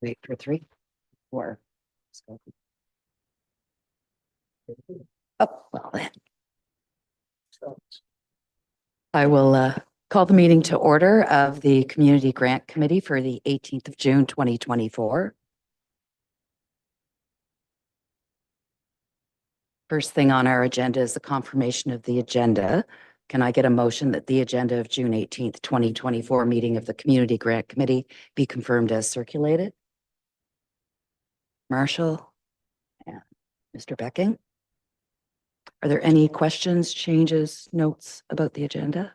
Wait for 3, 4. Oh, well then. I will call the meeting to order of the Community Grant Committee for the 18th of June, 2024. First thing on our agenda is the confirmation of the agenda. Can I get a motion that the agenda of June 18th, 2024 meeting of the Community Grant Committee be confirmed as circulated? Marshall and Mr. Becking. Are there any questions, changes, notes about the agenda?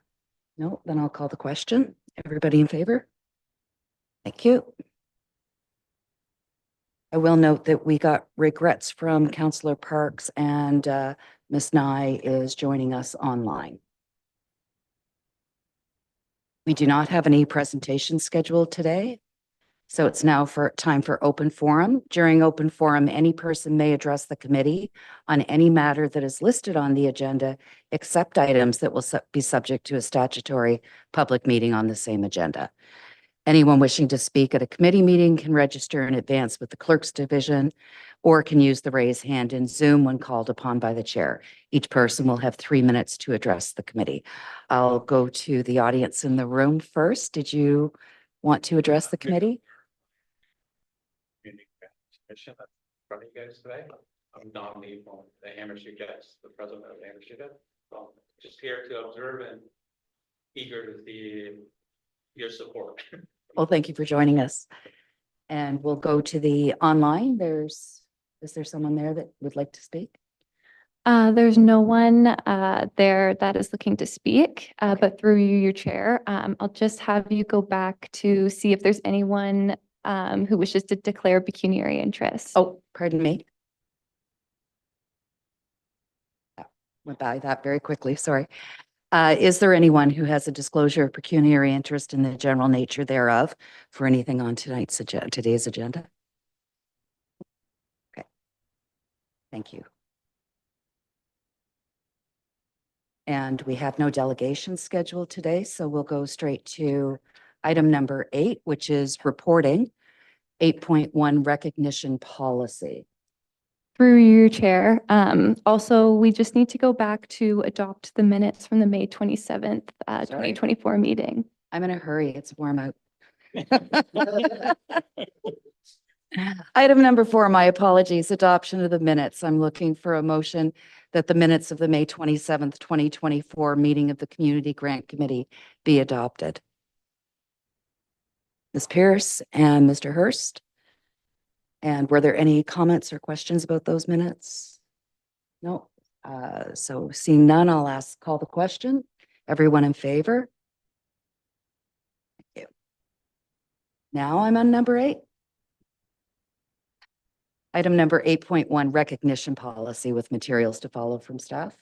No, then I'll call the question. Everybody in favor? Thank you. I will note that we got regrets from Councillor Parks and Ms. Nye is joining us online. We do not have any presentations scheduled today, so it's now time for open forum. During open forum, any person may address the committee on any matter that is listed on the agenda, except items that will be subject to a statutory public meeting on the same agenda. Anyone wishing to speak at a committee meeting can register in advance with the clerk's division or can use the raise hand in Zoom when called upon by the chair. Each person will have 3 minutes to address the committee. I'll go to the audience in the room first. Did you want to address the committee? Commission in front of you guys today. I'm nominee from the Hammersmith Jets, the president of Hammersmith Jets. So just here to observe and eager to see your support. Well, thank you for joining us. And we'll go to the online. Is there someone there that would like to speak? There's no one there that is looking to speak, but through you, your chair, I'll just have you go back to see if there's anyone who wishes to declare pecuniary interest. Oh, pardon me. Went by that very quickly, sorry. Is there anyone who has a disclosure of pecuniary interest in the general nature thereof for anything on today's agenda? Okay. Thank you. And we have no delegations scheduled today, so we'll go straight to item number 8, which is reporting 8.1 recognition policy. Through your chair. Also, we just need to go back to adopt the minutes from the May 27th, 2024 meeting. I'm in a hurry. It's warm out. Item number 4, my apologies, adoption of the minutes. I'm looking for a motion that the minutes of the May 27th, 2024 meeting of the Community Grant Committee be adopted. Ms. Pierce and Mr. Hurst. And were there any comments or questions about those minutes? No. So seeing none, I'll call the question. Everyone in favor? Thank you. Now I'm on number 8. Item number 8.1, recognition policy with materials to follow from staff.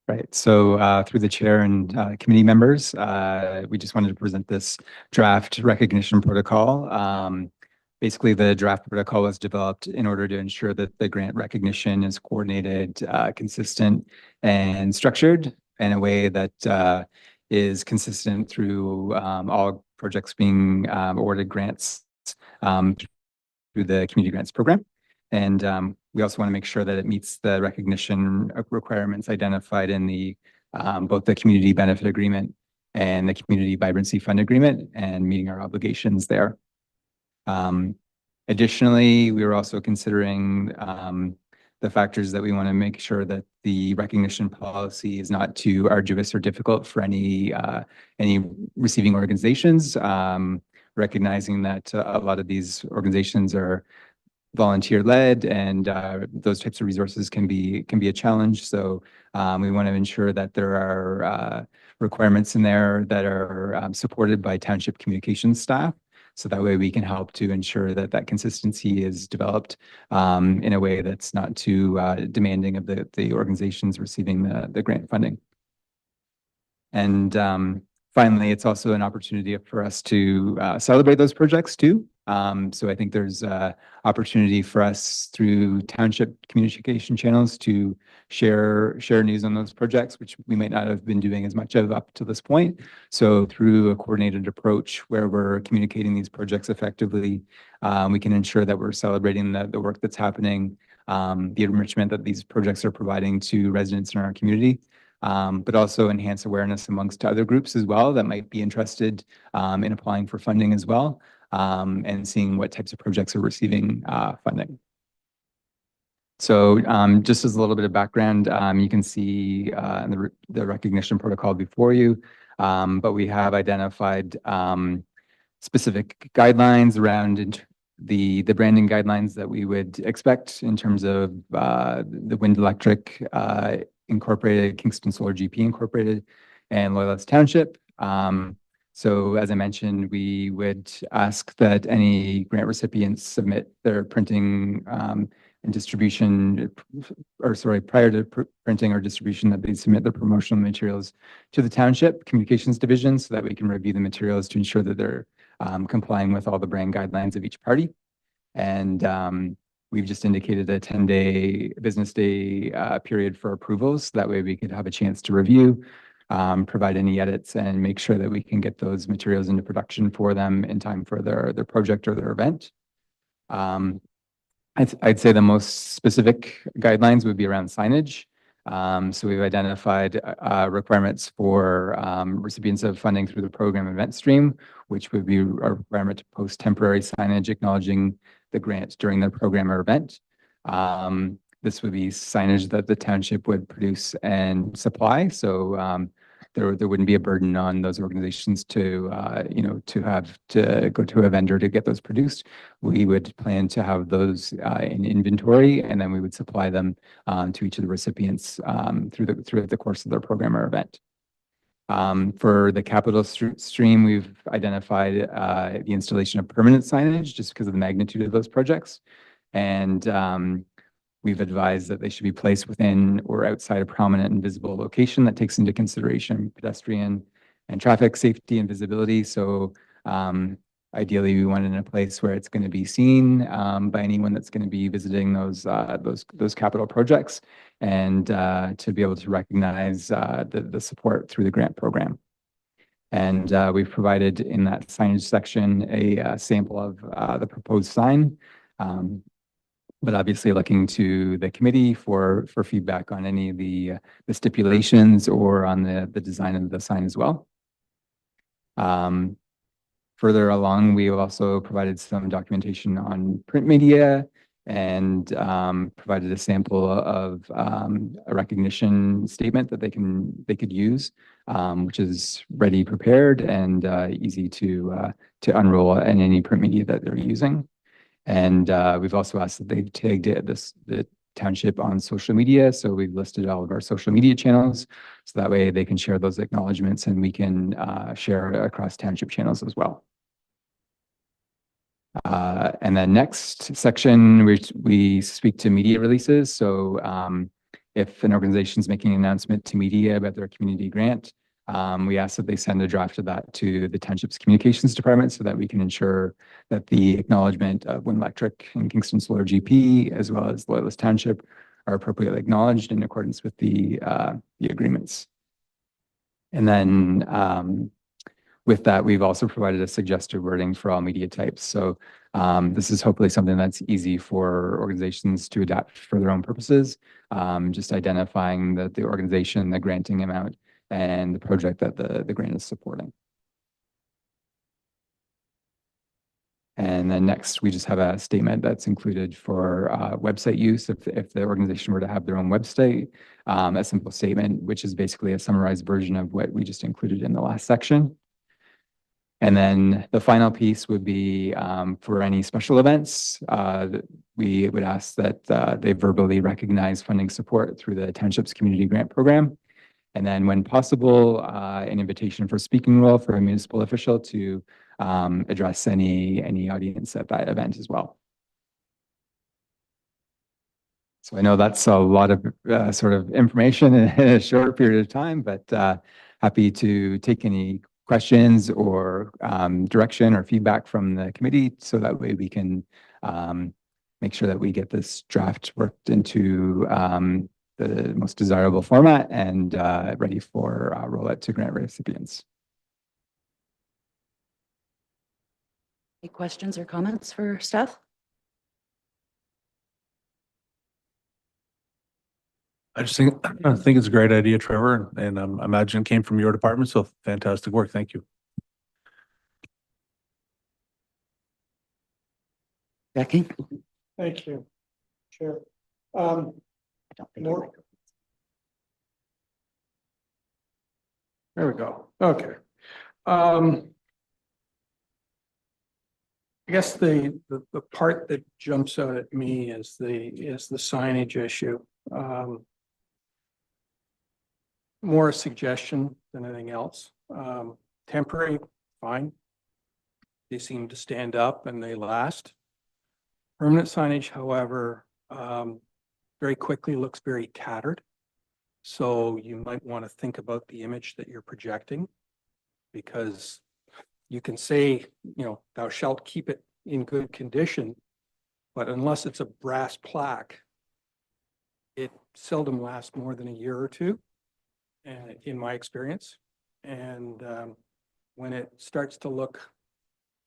Right. So through the chair and committee members, we just wanted to present this draft recognition protocol. Basically, the draft protocol was developed in order to ensure that the grant recognition is coordinated, consistent, and structured in a way that is consistent through all projects being awarded grants through the community grants program. And we also want to make sure that it meets the recognition requirements identified in the both the community benefit agreement and the community vibrancy fund agreement, and meeting our obligations there. Additionally, we were also considering the factors that we want to make sure that the recognition policy is not too arduous or difficult for any receiving organizations, recognizing that a lot of these organizations are volunteer-led, and those types of resources can be a challenge. So we want to ensure that there are requirements in there that are supported by township communications staff. So that way we can help to ensure that that consistency is developed in a way that's not too demanding of the organizations receiving the grant funding. And finally, it's also an opportunity for us to celebrate those projects too. So I think there's opportunity for us through township communication channels to share news on those projects, which we might not have been doing as much of up to this point. So through a coordinated approach where we're communicating these projects effectively, we can ensure that we're celebrating the work that's happening, the enrichment that these projects are providing to residents in our community. But also enhance awareness amongst other groups as well that might be interested in applying for funding as well, and seeing what types of projects are receiving funding. So just as a little bit of background, you can see the recognition protocol before you, but we have identified specific guidelines around the branding guidelines that we would expect in terms of the Wind Electric Incorporated, Kingston Solar GP Incorporated, and Loyalist Township. So as I mentioned, we would ask that any grant recipients submit their printing and distribution, or sorry, prior to printing or distribution, that they submit their promotional materials to the Township Communications Division so that we can review the materials to ensure that they're complying with all the brand guidelines of each party. And we've just indicated a 10-day business day period for approvals. That way we could have a chance to review, provide any edits, and make sure that we can get those materials into production for them in time for their project or their event. I'd say the most specific guidelines would be around signage. So we've identified requirements for recipients of funding through the program event stream, which would be a requirement to post temporary signage acknowledging the grant during the program or event. This would be signage that the township would produce and supply. So there wouldn't be a burden on those organizations to have to go to a vendor to get those produced. We would plan to have those in inventory, and then we would supply them to each of the recipients through the course of their program or event. For the capital stream, we've identified the installation of permanent signage just because of the magnitude of those projects. And we've advised that they should be placed within or outside a prominent and visible location that takes into consideration pedestrian and traffic safety and visibility. So ideally, we want it in a place where it's going to be seen by anyone that's going to be visiting those capital projects, and to be able to recognize the support through the grant program. And we've provided in that signage section a sample of the proposed sign. But obviously looking to the committee for feedback on any of the stipulations or on the design of the sign as well. Further along, we have also provided some documentation on print media and provided a sample of a recognition statement that they could use, which is ready, prepared, and easy to unroll in any print media that they're using. And we've also asked that they tagged the township on social media. So we've listed all of our social media channels. So that way they can share those acknowledgements, and we can share across township channels as well. And then next section, we speak to media releases. So if an organization is making an announcement to media about their community grant, we ask that they send a draft of that to the township's communications department so that we can ensure that the acknowledgement of Wind Electric and Kingston Solar GP, as well as Loyalist Township, are appropriately acknowledged in accordance with the agreements. And then with that, we've also provided a suggested wording for all media types. So this is hopefully something that's easy for organizations to adapt for their own purposes, just identifying the organization, the granting amount, and the project that the grant is supporting. And then next, we just have a statement that's included for website use. If the organization were to have their own website, a simple statement, which is basically a summarized version of what we just included in the last section. And then the final piece would be for any special events, we would ask that they verbally recognize funding support through the township's community grant program. And then when possible, an invitation for speaking role for a municipal official to address any audience at that event as well. So I know that's a lot of sort of information in a short period of time, but happy to take any questions or direction or feedback from the committee so that way we can make sure that we get this draft worked into the most desirable format and ready for rollout to grant recipients. Any questions or comments for staff? I just think, I think it's a great idea, Trevor, and I imagine it came from your department, so fantastic work. Thank you. Becky? Thank you, Chair. I don't think More- you're- There we go. Okay. I guess the part that jumps out at me is the signage issue. More a suggestion than anything else. Temporary, fine. They seem to stand up and they last. Permanent signage, however, very quickly looks very tattered. So you might want to think about the image that you're projecting, because you can say, you know, thou shalt keep it in good condition, but unless it's a brass plaque, it seldom lasts more than a year or two, in my experience. And when it starts to look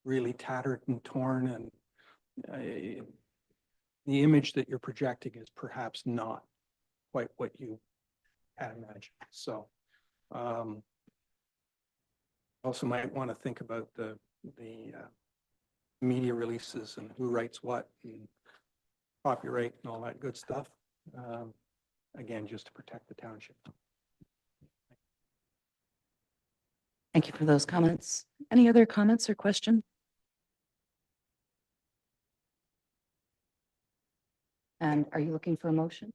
really tattered and torn, and the image that you're projecting is perhaps not quite what you had imagined. So also might want to think about the media releases and who writes what and copyright and all that good stuff. Again, just to protect the township. Thank you for those comments. Any other comments or questions? And are you looking for a motion?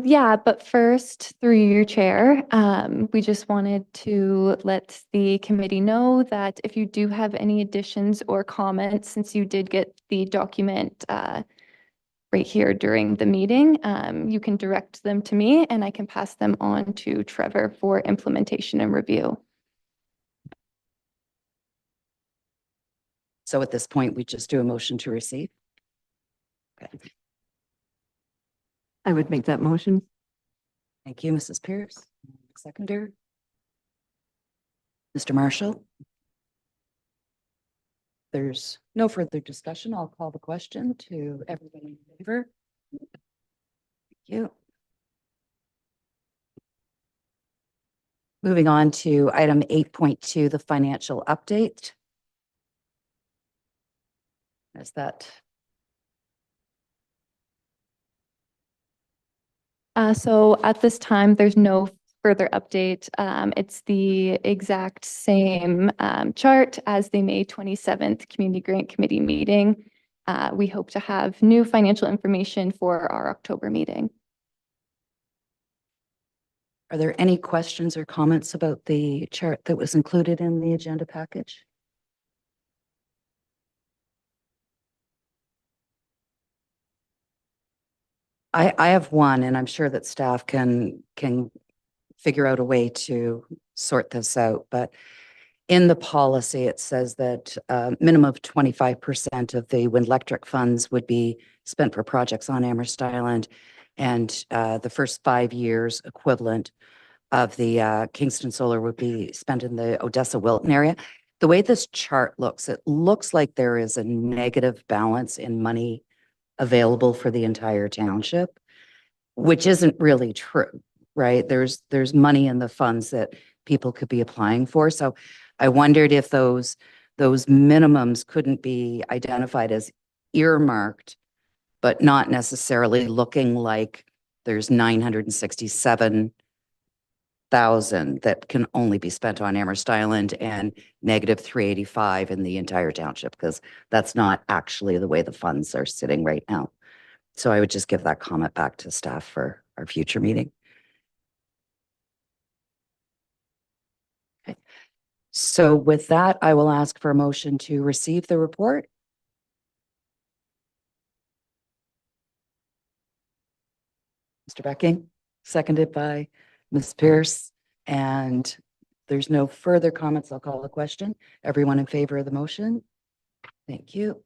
Yeah, but first, through your chair, we just wanted to let the committee know that if you do have any additions or comments, since you did get the document right here during the meeting, you can direct them to me and I can pass them on to Trevor for implementation and review. So at this point, we just do a motion to receive. Okay. I would make that motion. Thank you, Mrs. Pierce. Seconder. Mr. Marshall. There's no further discussion. I'll call the question to everybody in favor. Thank you. Moving on to item 8.2, the financial update. Is that? So at this time, there's no further update. It's the exact same chart as the May 27th Community Grant Committee meeting. We hope to have new financial information for our October meeting. Are there any questions or comments about the chart that was included in the agenda package? I have one, and I'm sure that staff can figure out a way to sort this out, but in the policy, it says that minimum of 25% of the wind electric funds would be spent for projects on Amherst Island, and the first 5 years equivalent of the Kingston Solar would be spent in the Odessa Wilton area. The way this chart looks, it looks like there is a negative balance in money available for the entire township, which isn't really true, right? There's money in the funds that people could be applying for. So I wondered if those minimums couldn't be identified as earmarked, but not necessarily looking like there's 967 thousand that can only be spent on Amherst Island and negative 385 in the entire township, because that's not actually the way the funds are sitting right now. So I would just give that comment back to staff for our future meeting. Okay. So with that, I will ask for a motion to receive the report. Mr. Becking, seconded by Ms. Pierce. And there's no further comments. I'll call the question. Everyone in favor of the motion? Thank you.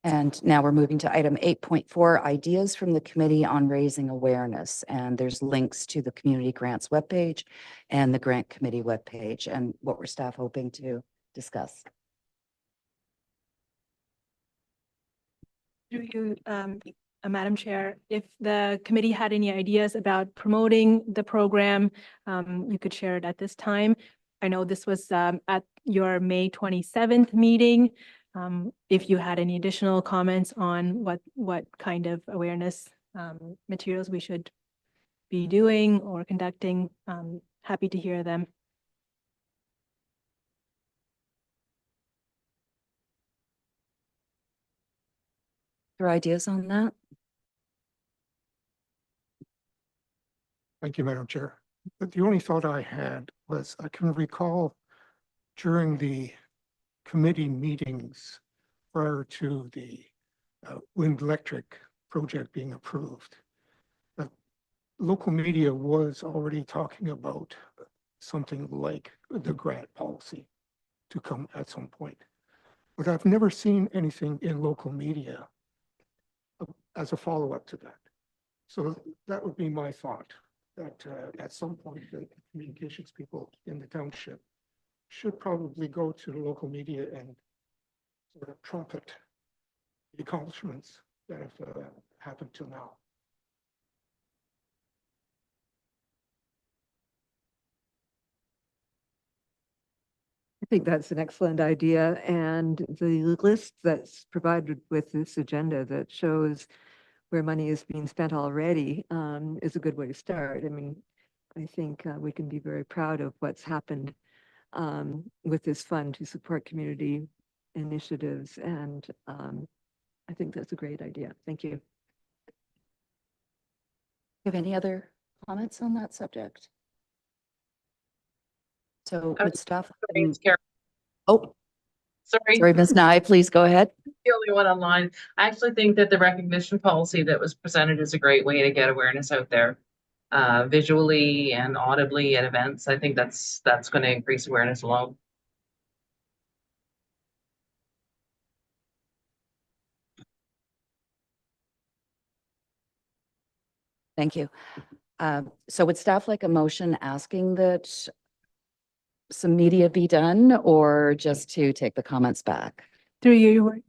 And now we're moving to item 8.4, ideas from the Committee on Raising Awareness. And there's links to the Community Grants webpage and the Grant Committee webpage, and what we're staff hoping to discuss. Through you, Madam Chair, if the committee had any ideas about promoting the program, you could share it at this time. I know this was at your May 27th meeting. If you had any additional comments on what kind of awareness materials we should be doing or conducting, happy to hear them. Your ideas on that? Thank you, Madam Chair. But the only thought I had was I can recall during the committee meetings prior to the wind electric project being approved, the local media was already talking about something like the grant policy to come at some point. But I've never seen anything in local media as a follow-up to that. So that would be my thought, that at some point, the communications people in the township should probably go to the local media and sort of trumpet the accomplishments that have happened till now. I think that's an excellent idea, and the list that's provided with this agenda that shows where money is being spent already is a good way to start. I mean, I think we can be very proud of what's happened with this fund to support community initiatives, and I think that's a great idea. Thank you. Have any other comments on that subject? So I would was- staff? It's Karen. Oh, Sorry, sorry, Ms. Nye, please go ahead. the only one online. I actually think that the recognition policy that was presented is a great way to get awareness out there. Visually and audibly at events. I think that's going to increase awareness alone. Thank you. So would staff like a motion asking that some media be done, or just to take the comments back? Through you,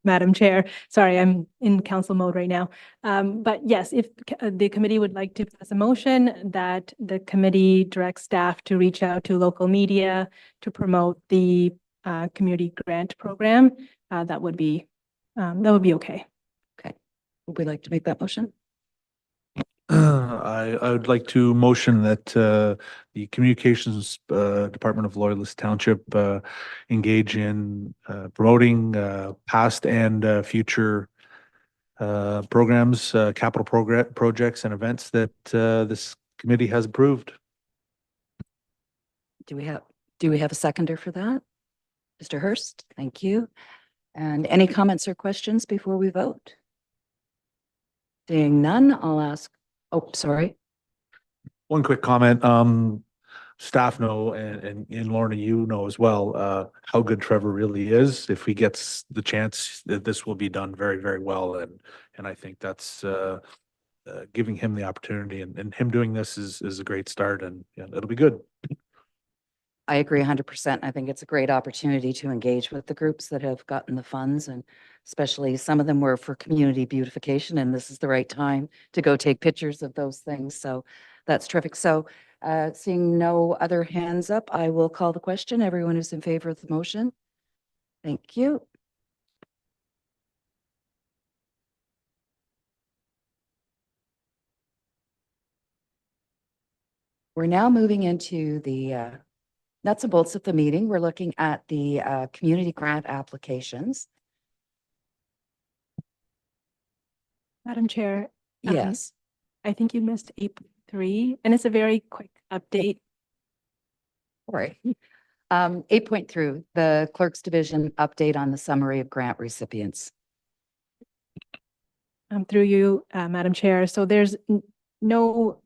Madam Chair. Sorry, I'm in council mode right now. But yes, if the committee would like to pass a motion that the committee directs staff to reach out to local media to promote the community grant program, that would be okay. Okay. Would we like to make that motion? I would like to motion that the Communications Department of Loyalist Township engage in promoting past and future programs, capital projects and events that this committee has approved. Do we have a seconder for that? Mr. Hurst, thank you. And any comments or questions before we vote? Seeing none, I'll ask, oh, sorry. One quick comment, staff know, and Lorna, you know as well, how good Trevor really is. If he gets the chance, that this will be done very, very well. And I think that's giving him the opportunity, and him doing this is a great start, and yeah, it'll be good. I agree 100%. I think it's a great opportunity to engage with the groups that have gotten the funds, and especially some of them were for community beautification, and this is the right time to go take pictures of those things. So that's terrific. So seeing no other hands up, I will call the question. Everyone is in favor of the motion. Thank you. We're now moving into the nuts and bolts of the meeting. We're looking at the community grant applications. Madam Chair, Yes. I think you missed 8.3, and it's a very quick update. Sorry. 8.3, the Clerk's Division update on the summary of grant recipients. Through you, Madam Chair. So there's no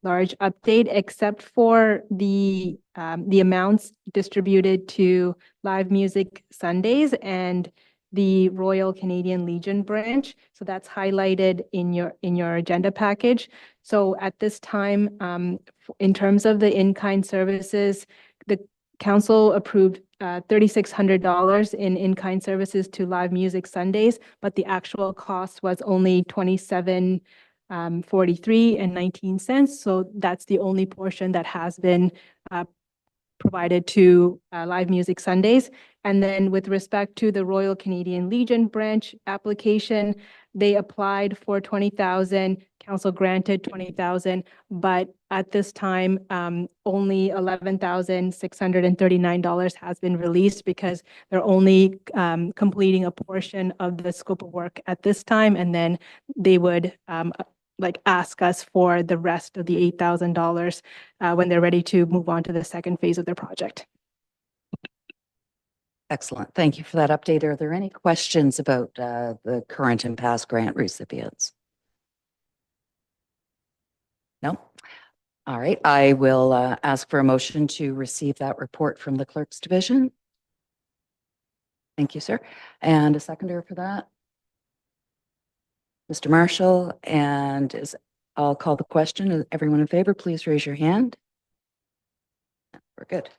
large update except for the amounts distributed to Live Music Sundays and the Royal Canadian Legion branch. So that's highlighted in your agenda package. So at this time, in terms of the in-kind services, the council approved $3,600 in-kind services to Live Music Sundays, but the actual cost was only $27.43 So that's the only portion that has been provided to Live Music Sundays. And then with respect to the Royal Canadian Legion branch application, they applied for 20,000, council granted 20,000, but at this time, only $11,639 has been released because they're only completing a portion of the scope of work at this time, and then they would ask us for the rest of the $8,000 when they're ready to move on to the second phase of their project. Excellent. Thank you for that update. Are there any questions about the current and past grant recipients? No? All right. I will ask for a motion to receive that report from the Clerk's Division. Thank you, sir. And a seconder for that? Mr. Marshall, and I'll call the question. Is everyone in favor, please raise your hand. We're good.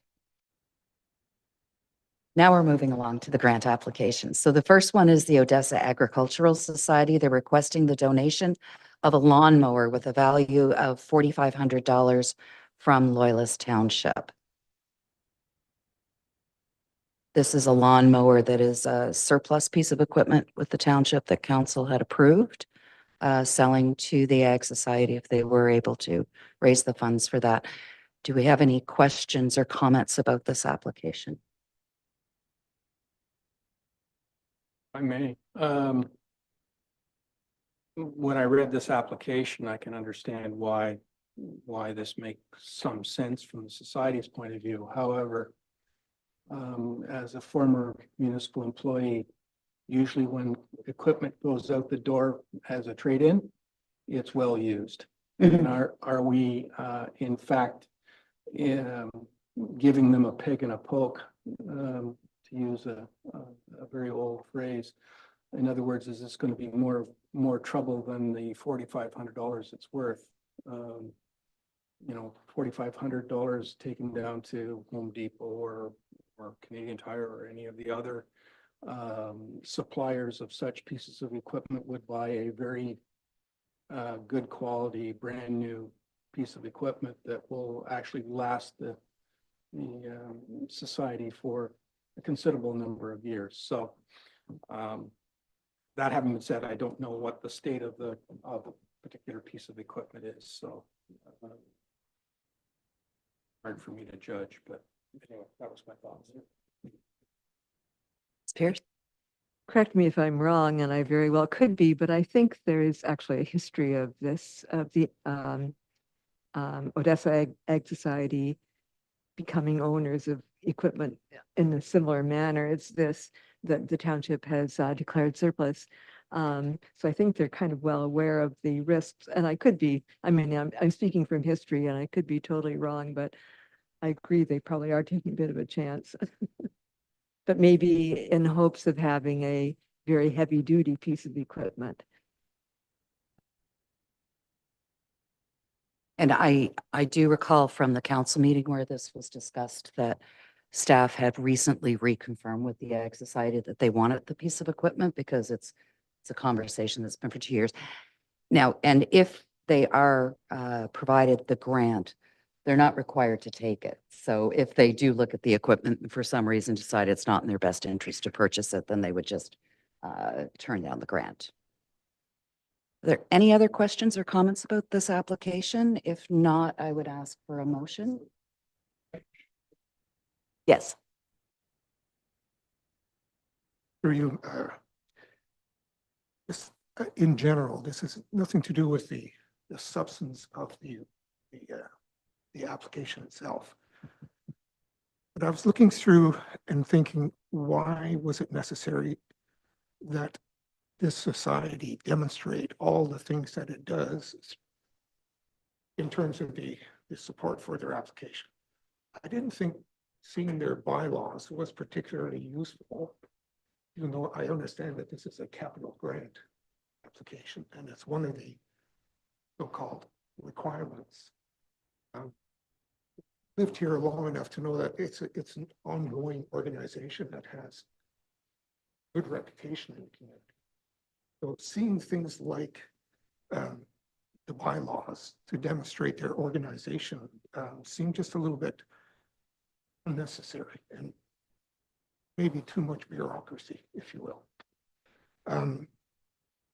Now we're moving along to the grant applications. So the first one is the Odessa Agricultural Society. They're requesting the donation of a lawnmower with a value of $4,500 from Loyalist Township. This is a lawnmower that is a surplus piece of equipment with the township that council had approved, selling to the Ag Society if they were able to raise the funds for that. Do we have any questions or comments about this application? I may. When I read this application, I can understand why this makes some sense from the society's point of view. However, as a former municipal employee, usually when equipment goes out the door as a trade-in, it's well used. And are we in fact giving them a peg and a poke, to use a very old phrase? In other words, is this going to be more trouble than the $4,500 it's worth? $4,500 taken down to Home Depot or Canadian Tire or any of the other suppliers of such pieces of equipment would buy a very good quality, brand new piece of equipment that will actually last the society for a considerable number of years. So that having been said, I don't know what the state of the particular piece of equipment is. So hard for me to judge, but anyway, that was my thoughts. Pierce? Correct me if I'm wrong, and I very well could be, but I think there is actually a history of this, of the Odessa Ag Society becoming owners of equipment in a similar manner as this, that the township has declared surplus. So I think they're kind of well aware of the risks, and I could be, I'm speaking from history and I could be totally wrong, but I agree they probably are taking a bit of a chance. But maybe in hopes of having a very heavy duty piece of equipment. And I do recall from the council meeting where this was discussed that staff had recently reconfirmed with the Ag Society that they wanted the piece of equipment because it's a conversation that's been for 2 years. Now, and if they are provided the grant, they're not required to take it. So if they do look at the equipment and for some reason decide it's not in their best interest to purchase it, then they would just turn down the grant. Are there any other questions or comments about this application? If not, I would ask for a motion. Yes. Through you, this, in general, this has nothing to do with the substance of the application itself. But I was looking through and thinking, why was it necessary that this society demonstrate all the things that it does in terms of the support for their application? I didn't think seeing their bylaws was particularly useful, even though I understand that this is a capital grant application and it's one of the so-called requirements. Lived here long enough to know that it's an ongoing organization that has good reputation in the community. So seeing things like the bylaws to demonstrate their organization seemed just a little bit unnecessary and maybe too much bureaucracy, if you will.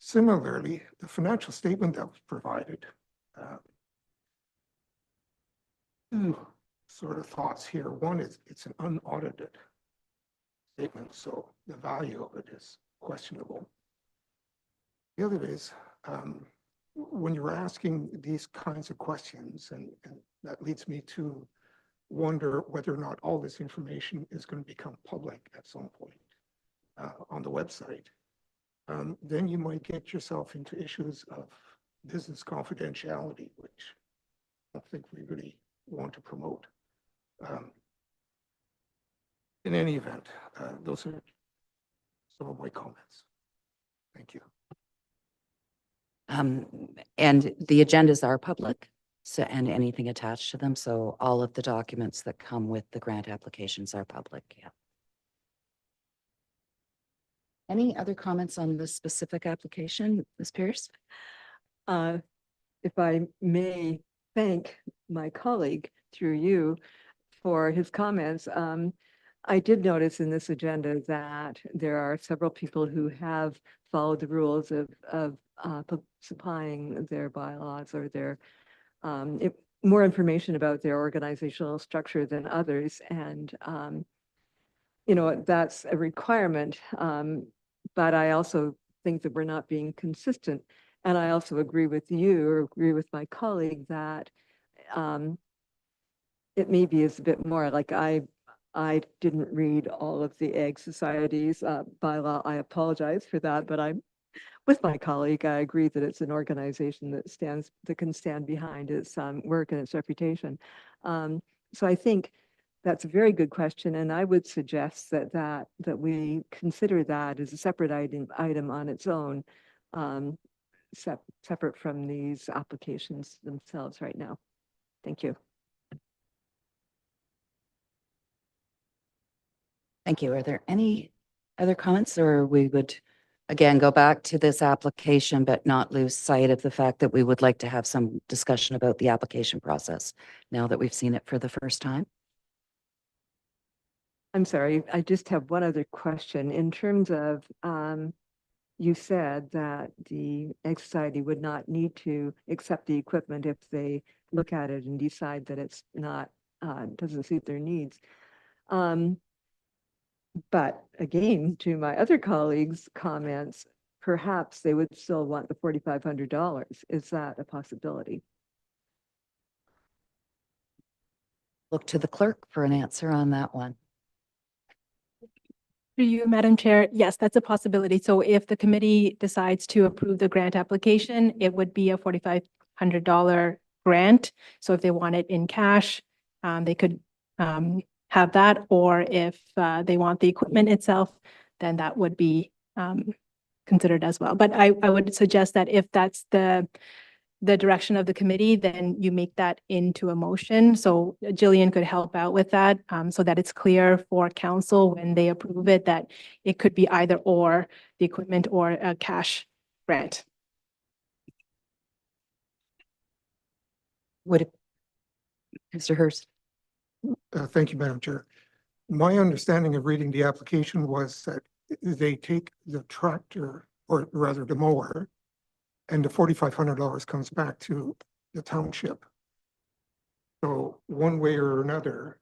Similarly, the financial statement that was provided, two sort of thoughts here. One is it's an unaudited statement, so the value of it is questionable. The other is when you're asking these kinds of questions, and that leads me to wonder whether or not all this information is going to become public at some point on the website. Then you might get yourself into issues of business confidentiality, which I don't think we really want to promote. In any event, those are some of my comments. Thank you. And the agendas are public, so, and anything attached to them. So all of the documents that come with the grant applications are public. Yeah. Any other comments on this specific application, Ms. Pierce? If I may thank my colleague through you for his comments. I did notice in this agenda that there are several people who have followed the rules of supplying their bylaws or their more information about their organizational structure than others. And, you know, that's a requirement. But I also think that we're not being consistent. And I also agree with you or agree with my colleague that it maybe is a bit more like I didn't read all of the Ag Society's bylaw. I apologize for that, but I'm with my colleague. I agree that it's an organization that can stand behind its work and its reputation. So I think that's a very good question, and I would suggest that we consider that as a separate item on its own, separate from these applications themselves right now. Thank you. Thank you. Are there any other comments, or we would again go back to this application, but not lose sight of the fact that we would like to have some discussion about the application process now that we've seen it for the first time? I'm sorry, I just have one other question. In terms of, you said that the Ag Society would not need to accept the equipment if they look at it and decide that it's not, doesn't suit their needs. But again, to my other colleagues' comments, perhaps they would still want the $4,500. Is that a possibility? Look to the clerk for an answer on that one. Through you, Madam Chair, yes, that's a possibility. So if the committee decides to approve the grant application, it would be a $4,500 grant. So if they want it in cash, they could have that, or if they want the equipment itself, then that would be considered as well. But I would suggest that if that's the direction of the committee, then you make that into a motion. So Jillian could help out with that so that it's clear for council when they approve it that it could be either or the equipment or a cash grant. Would it, Mr. Hurst? Thank you, Madam Chair. My understanding of reading the application was that they take the tractor, or rather the mower, and the $4,500 comes back to the township. So one way or another,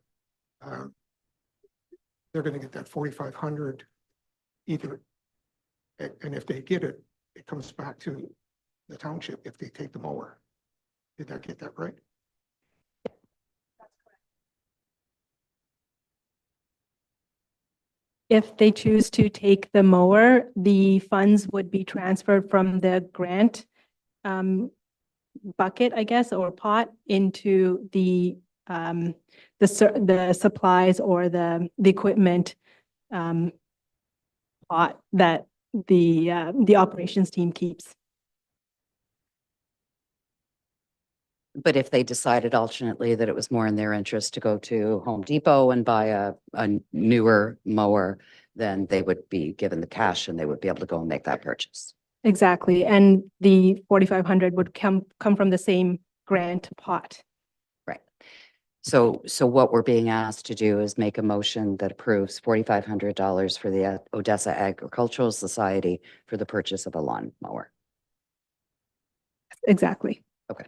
they're gonna get that 4,500 either. And if they get it, it comes back to the township if they take the mower. Did I get that right? If they choose to take the mower, the funds would be transferred from the grant bucket, I guess, or pot into the supplies or the equipment pot that the operations team keeps. But if they decided alternately that it was more in their interest to go to Home Depot and buy a newer mower, then they would be given the cash and they would be able to go and make that purchase. Exactly, and the 4,500 would come from the same grant pot. Right. So what we're being asked to do is make a motion that approves $4,500 for the Odessa Agricultural Society for the purchase of a lawn mower. Exactly. Okay.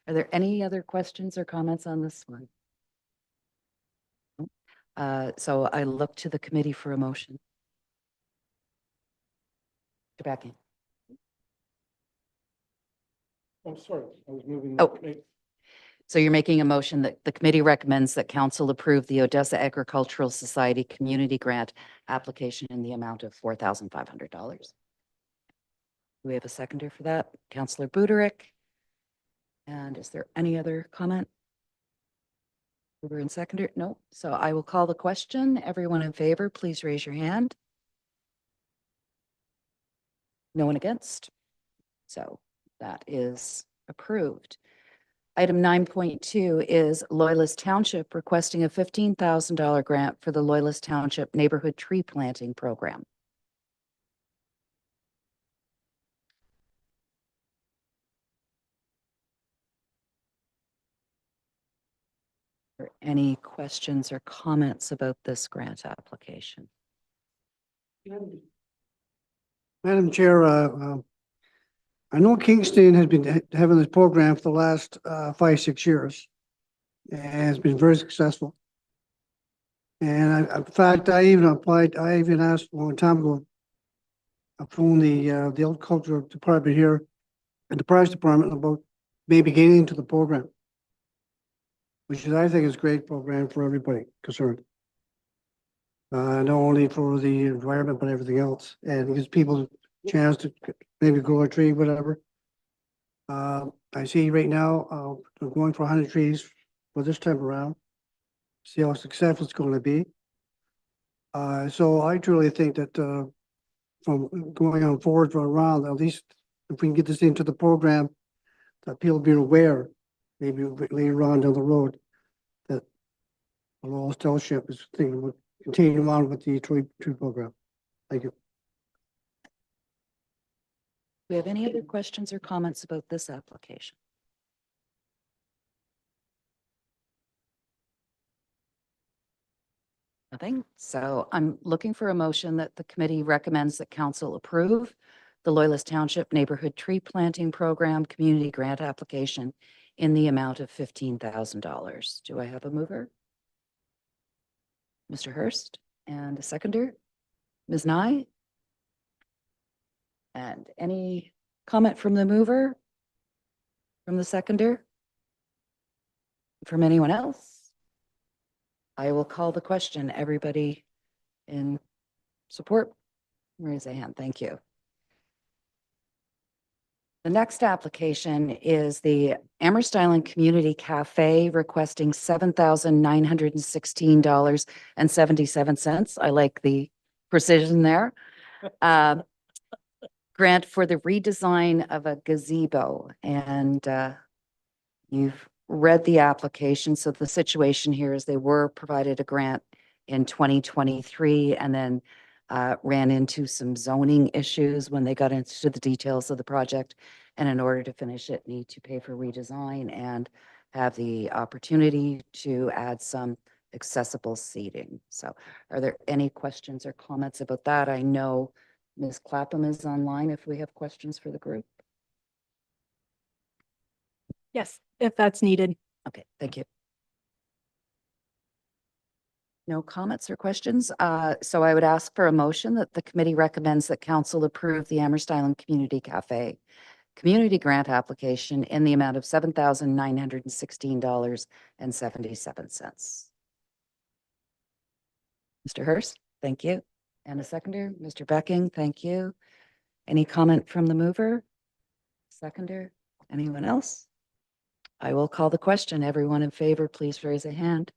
Are there any other questions or comments on this one? So I look to the committee for a motion. Back in. I'm sorry, I was moving. Oh. So you're making a motion that the committee recommends that council approve the Odessa Agricultural Society Community Grant application in the amount of $4,500. Do we have a seconder for that? Councillor Buderick. And is there any other comment? Mover and seconder? No. So I will call the question. Everyone in favor, please raise your hand. No one against? So that is approved. Item 9.2 is Loyalist Township requesting a $15,000 grant for the Loyalist Township Neighborhood Tree Planting Program. Are there any questions or comments about this grant application? Madam Chair, I know Kingston has been having this program for the last 5-6 years. And it's been very successful. And in fact, I even asked a long time ago from the agricultural department here and the price department about maybe getting into the program, which I think is a great program for everybody concerned. Not only for the environment, but everything else, and it gives people a chance to maybe grow a tree, whatever. I see right now, we're going for 100 trees for this time around. See how successful it's going to be. So I truly think that from going on forward for around, at least if we can get this into the program, that people be aware, maybe later on down the road, that the Loyalist Township is thinking about continuing on with the tree program. Thank you. Do we have any other questions or comments about this application? Nothing. So I'm looking for a motion that the committee recommends that council approve the Loyalist Township Neighborhood Tree Planting Program Community Grant application in the amount of $15,000. Do I have a mover? Mr. Hurst, and a seconder? Ms. Nye? And any comment from the mover? From the seconder? From anyone else? I will call the question. Everybody in support? Raise a hand. Thank you. The next application is the Amherst Island Community Cafe requesting $7,916.77. I like the precision there. Grant for the redesign of a gazebo. And you've read the application. So the situation here is they were provided a grant in 2023 and then ran into some zoning issues when they got into the details of the project. And in order to finish it, need to pay for redesign and have the opportunity to add some accessible seating. So are there any questions or comments about that? I know Ms. Clapham is online if we have questions for the group. Yes, if that's needed. Okay, thank you. No comments or questions. So I would ask for a motion that the committee recommends that council approve the Amherst Island Community Cafe community grant application in the amount of $7,916.77. Mr. Hurst, thank you. And a seconder, Mr. Becking, thank you. Any comment from the mover? Seconder, anyone else? I will call the question. Everyone in favor, please raise a hand.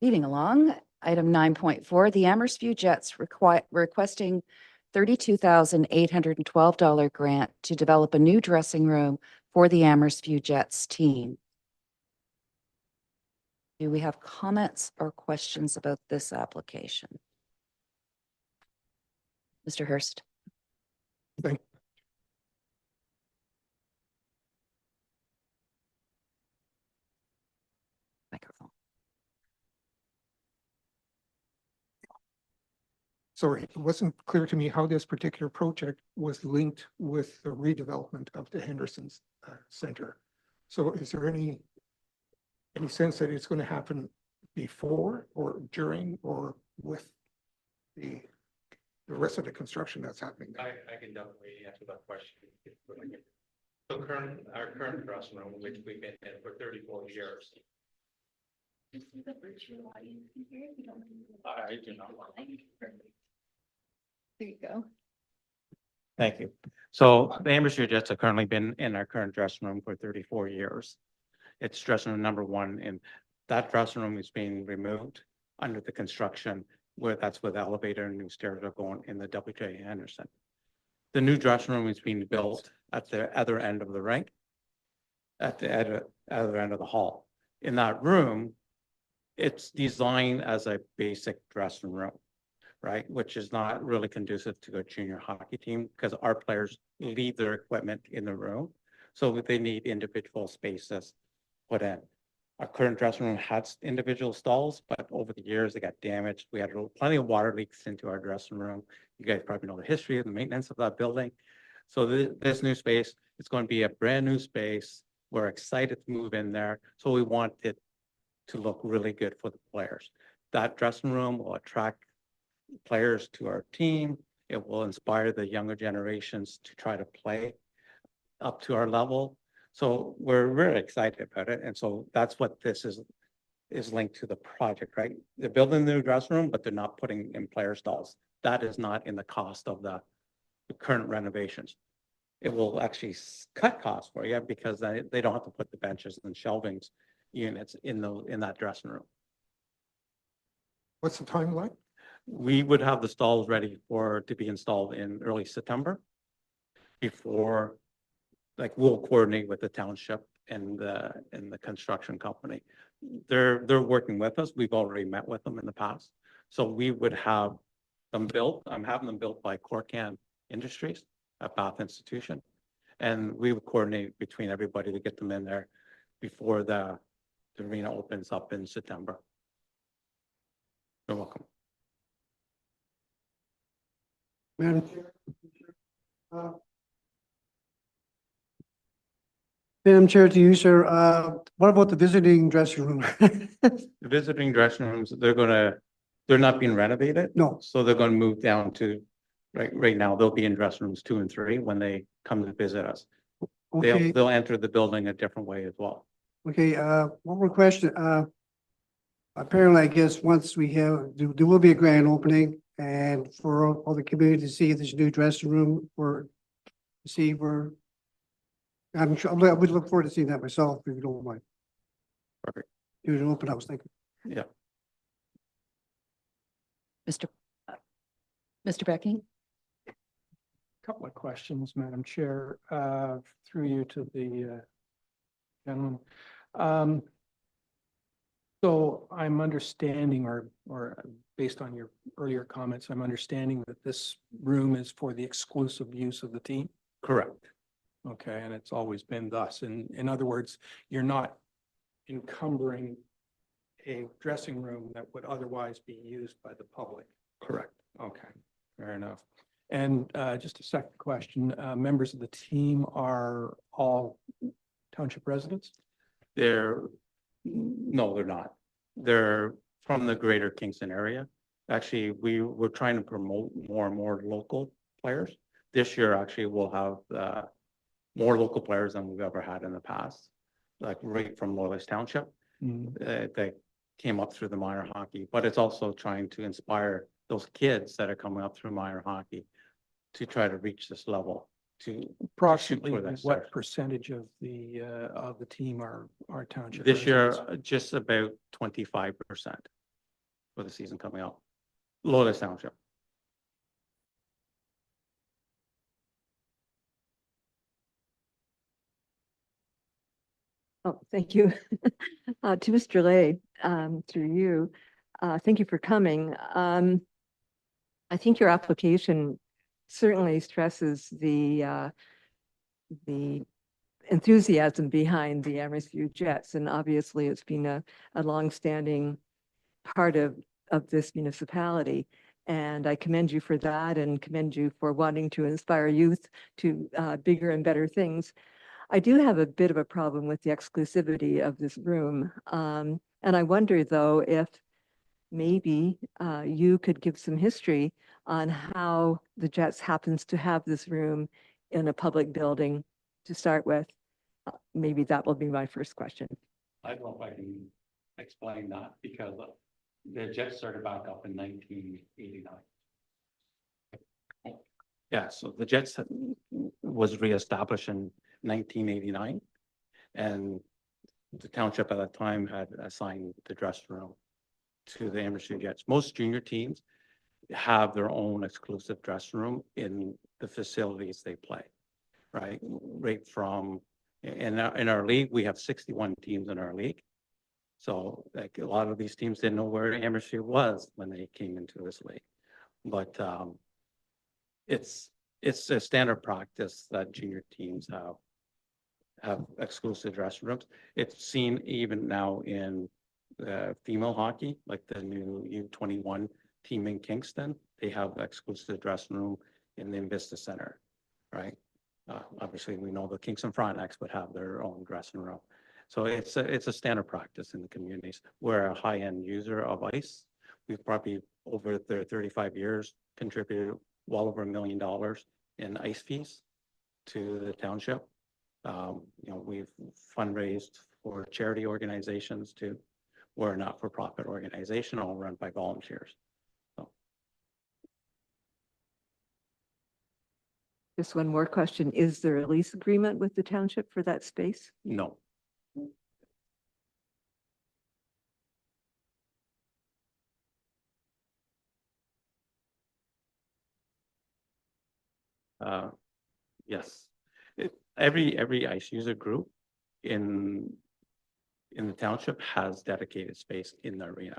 Leading along, item 9.4, the Amherst View Jets requesting $32,812 grant to develop a new dressing room for the Amherst View Jets team. Do we have comments or questions about this application? Mr. Hurst. Thank Microphone. Sorry, it wasn't clear to me how this particular project was linked with the redevelopment of the Henderson's Center. So is there any sense that it's going to happen before or during or with the rest of the construction that's happening there? I can definitely answer that question. So our current dressing room, which we've been in for 34 years. I do not want. There you go. Thank you. So the Amherst View Jets have currently been in our current dressing room for 34 years. It's dressing room number 1, and that dressing room is being removed under the construction where that's where the elevator and new stairs are going in the WJ Henderson. The new dressing room is being built at the other end of the rink, at the other end of the hall. In that room, it's designed as a basic dressing room, right? Which is not really conducive to a junior hockey team because our players leave their equipment in the room. So they need individual spaces put in. Our current dressing room has individual stalls, but over the years they got damaged. We had plenty of water leaks into our dressing room. You guys probably know the history of the maintenance of that building. So this new space, it's going to be a brand new space. We're excited to move in there. So we want it to look really good for the players. That dressing room will attract players to our team. It will inspire the younger generations to try to play up to our level. So we're really excited about it. And so that's what this is linked to the project, right? They're building the new dressing room, but they're not putting in player stalls. That is not in the cost of the current renovations. It will actually cut costs for you because they don't have to put the benches and shelvings units in that dressing room. What's the timeline? We would have the stalls ready to be installed in early September. Before, like, we'll coordinate with the township and the construction company. They're working with us. We've already met with them in the past. So we would have them built. I'm having them built by Corcan Industries at Bath Institution. And we would coordinate between everybody to get them in there before the arena opens up in September. You're welcome. Madam Chair. Madam Chair, to you, sir, what about the visiting dressing room? The visiting dressing rooms, they're not being renovated. No. So they're going to move down to, right now, they'll be in dressing rooms 2 and 3 when they come to visit us. Okay, They'll enter the building a different way as well. okay, one more question. Apparently, I guess once we have, there will be a grand opening and for all the community to see this new dressing room I'm sure, I would look forward to seeing that myself, if you don't mind. Perfect. Do an open house, thank you. Yeah. Mr. Becking? Couple of questions, Madam Chair, through you to the gentleman. So I'm understanding, or based on your earlier comments, I'm understanding that this room is for the exclusive use of the team? Correct. Okay, and it's always been thus. In other words, you're not encumbering a dressing room that would otherwise be used by the public. Correct. Okay, fair enough. And just a second question, members of the team are all township residents? No, they're not. They're from the greater Kingston area. Actually, we're trying to promote more and more local players. This year, actually, we'll have more local players than we've ever had in the past, like right from Loyalist Township. That came up through the minor hockey, but it's also trying to inspire those kids that are coming up through minor hockey to try to reach this level, to Approximately for that what start. percentage of the team are township? This year, residents? just about 25% for the season coming up. Loyalist Township. Oh, thank you. To Mr. Lay, through you, thank you for coming. I think your application certainly stresses the enthusiasm behind the Amherst View Jets, and obviously it's been a longstanding part of this municipality. And I commend you for that and commend you for wanting to inspire youth to bigger and better things. I do have a bit of a problem with the exclusivity of this room. And I wonder though, if maybe you could give some history on how the Jets happens to have this room in a public building to start with. Maybe that will be my first question. I don't know if I can explain that because the Jets started back up in 1989. Yeah, so the Jets was reestablished in 1989, and the township at that time had assigned the dressing room to the Amherst Jets. Most junior teams have their own exclusive dressing room in the facilities they play, right? Right from in our league, we have 61 teams in our league. So like a lot of these teams didn't know where Amherst was when they came into this league. But it's a standard practice that junior teams have exclusive dressing rooms. It's seen even now in female hockey, like the new U21 team in Kingston. They have exclusive dressing room in the Invista Center, right? Obviously, we know the Kingston Frontenacs would have their own dressing room. So it's a standard practice in the communities. We're a high-end user of ice. We've probably over the 35 years contributed well over $1 million in ice fees to the township. We've fundraised for charity organizations too. We're a not-for-profit organization, all run by volunteers. Just one more question. Is there a lease agreement with the township for that space? No. Yes. Every ice user group in the township has dedicated space in the arena.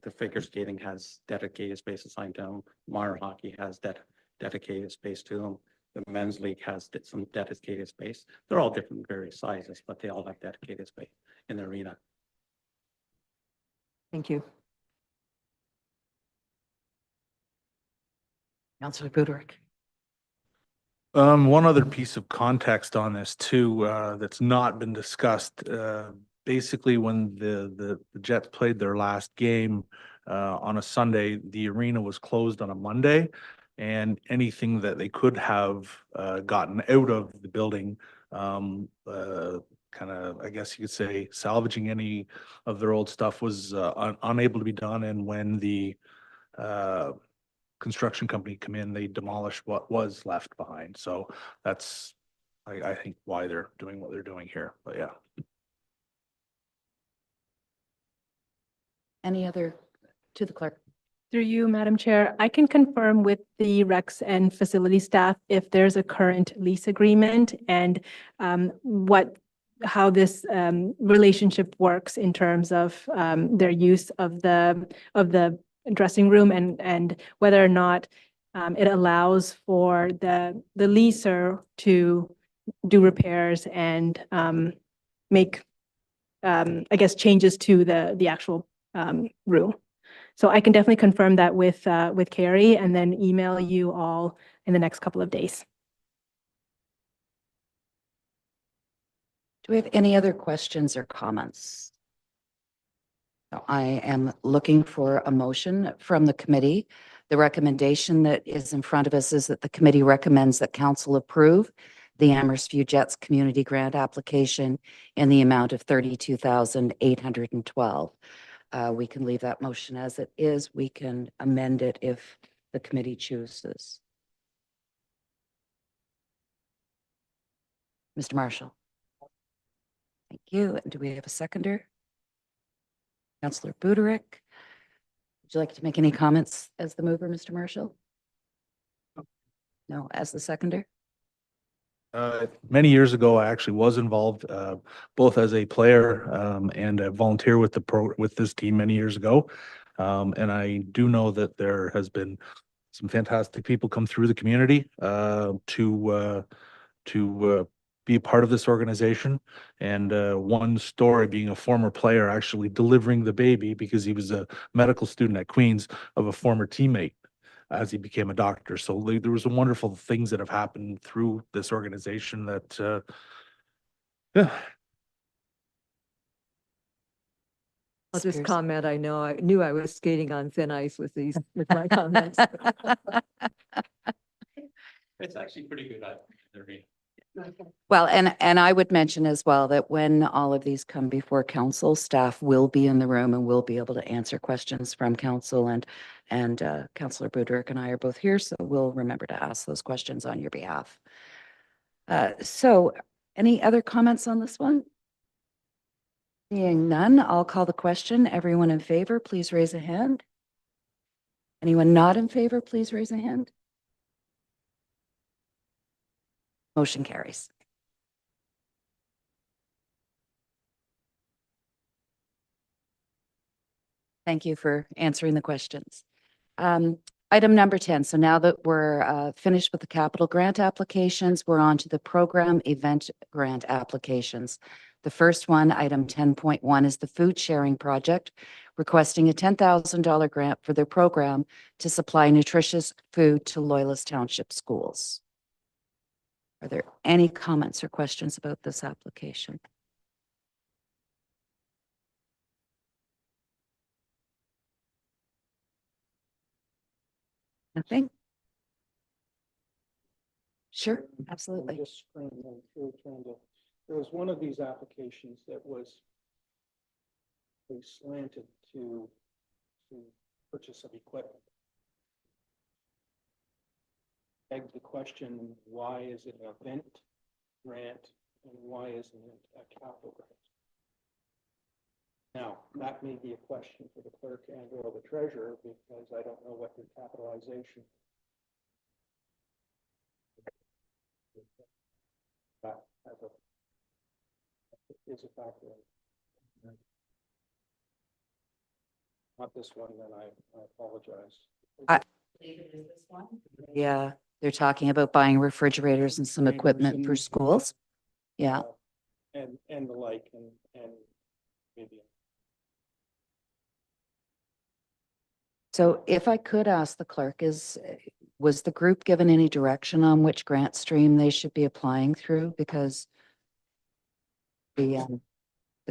The figure skating has dedicated space assigned to them. Minor hockey has dedicated space to them. The men's league has some dedicated space. They're all different, various sizes, but they all have dedicated space in the arena. Thank you. Councillor Buderick. One other piece of context on this too, that's not been discussed. Basically, when the Jets played their last game on a Sunday, the arena was closed on a Monday, and anything that they could have gotten out of the building, kind of, I guess you could say, salvaging any of their old stuff was unable to be done. And when the construction company come in, they demolish what was left behind. So that's, I think, why they're doing what they're doing here. But yeah. Any other to the clerk? Through you, Madam Chair, I can confirm with the Recs and facility staff if there's a current lease agreement and how this relationship works in terms of their use of the dressing room and whether or not it allows for the leaser to do repairs and make, I guess, changes to the actual room. So I can definitely confirm that with Carrie and then email you all in the next couple of days. Do we have any other questions or comments? So I am looking for a motion from the committee. The recommendation that is in front of us is that the committee recommends that council approve the Amherst View Jets Community Grant application in the amount of 32,812. We can leave that motion as it is. We can amend it if the committee chooses. Mr. Marshall. Thank you. And do we have a seconder? Councillor Buderick. Would you like to make any comments as the mover, Mr. Marshall? No, as the seconder? Many years ago, I actually was involved, both as a player, and a volunteer with with this team many years ago. And I do know that there has been some fantastic people come through the community, to be a part of this organization. And, one story being a former player actually delivering the baby because he was a medical student at Queen's of a former teammate as he became a doctor. So there was some wonderful things that have happened through this organization that, yeah. I'll just Spears. comment, I knew I was skating on thin ice with with my comments. It's actually pretty good at the reading. Well, and I would mention as well that when all of these come before council, staff will be in the room and will be able to answer questions from council, and Councillor Buderick and I are both here, so we'll remember to ask those questions on your behalf. So any other comments on this one? Seeing none, I'll call the question. Everyone in favor, please raise a hand. Anyone not in favor, please raise a hand. Motion carries. Thank you for answering the questions. Item number 10. So now that we're finished with the capital grant applications, we're on to the program event grant applications. The first one, item 10.1, is the food sharing project, requesting a $10,000 grant for their program to supply nutritious food to Loyalist Township schools. Are there any comments or questions about this application? Nothing? Sure, absolutely. Just scrolling through, there was one of these applications that was slanted to purchase of equipment. Begs the question, why is it an event grant and why isn't it a capital grant? Now, that may be a question for the clerk and or the treasurer, because I don't know what the capitalization that is a factor. Not this one, then I apologize. Yeah, they're talking about buying refrigerators and some equipment for schools. Yeah. And the like, and maybe. So if I could ask the clerk, was the group given any direction on which grant stream they should be applying through? Because the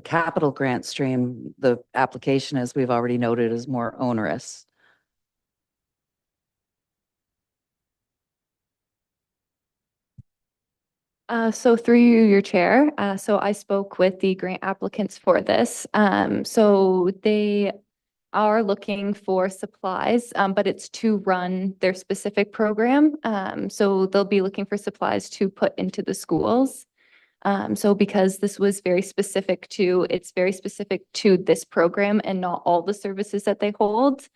capital grant stream, the application, as we've already noted, is more onerous. So through you, your chair, so I spoke with the grant applicants for this. So they are looking for supplies, but it's to run their specific program. So they'll be looking for supplies to put into the schools. So because this was it's very specific to this program and not all the services that they hold.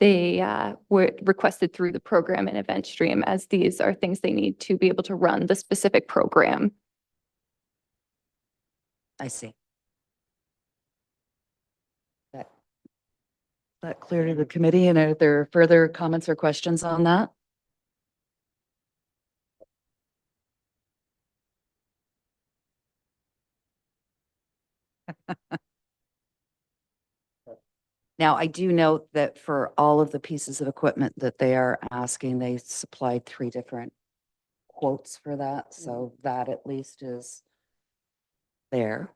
They were requested through the program and event stream, as these are things they need to be able to run the specific program. I see. That clear to the committee, and are there further comments or questions on that? Now, I do note that for all of the pieces of equipment that they are asking, they supplied 3 different quotes for that, so that at least is there.